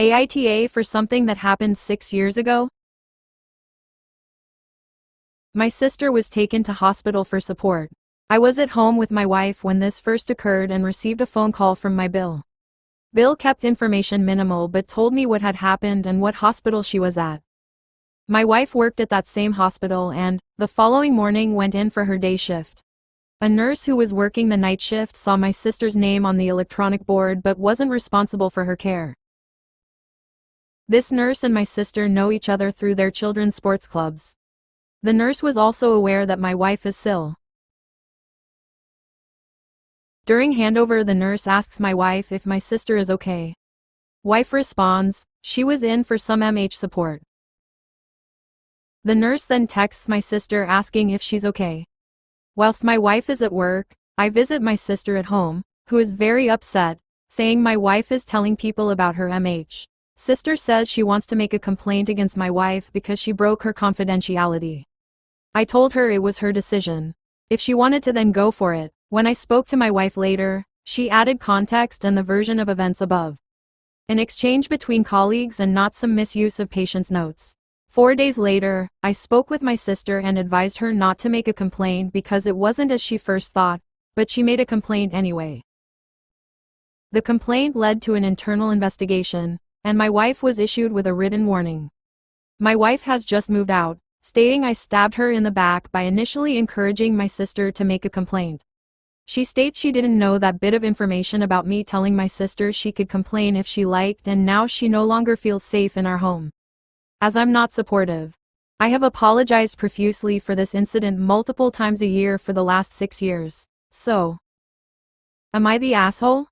AITA for something that happened 6 years ago? My sister was taken to hospital for support. I was at home with my wife when this first occurred and received a phone call from my Bill. Bill kept information minimal but told me what had happened and what hospital she was at. My wife worked at that same hospital and, the following morning, went in for her day shift. A nurse who was working the night shift saw my sister's name on the electronic board but wasn't responsible for her care. This nurse and my sister know each other through their children's sports clubs. The nurse was also aware that my wife is ill. During handover, the nurse asks my wife if my sister is okay. Wife responds, she was in for some MH support. The nurse then texts my sister asking if she's okay. Whilst my wife is at work, I visit my sister at home, who is very upset, saying my wife is telling people about her MH. Sister says she wants to make a complaint against my wife because she broke her confidentiality. I told her it was her decision. If she wanted to, then go for it. When I spoke to my wife later, she added context and the version of events above. An exchange between colleagues and not some misuse of patient's notes. 4 days later, I spoke with my sister and advised her not to make a complaint because it wasn't as she first thought, but she made a complaint anyway. The complaint led to an internal investigation, and my wife was issued with a written warning. My wife has just moved out, stating I stabbed her in the back by initially encouraging my sister to make a complaint. She states she didn't know that bit of information about me telling my sister she could complain if she liked, and now she no longer feels safe in our home. As I'm not supportive. I have apologized profusely for this incident multiple times a year for the last 6 years. So, am I the asshole?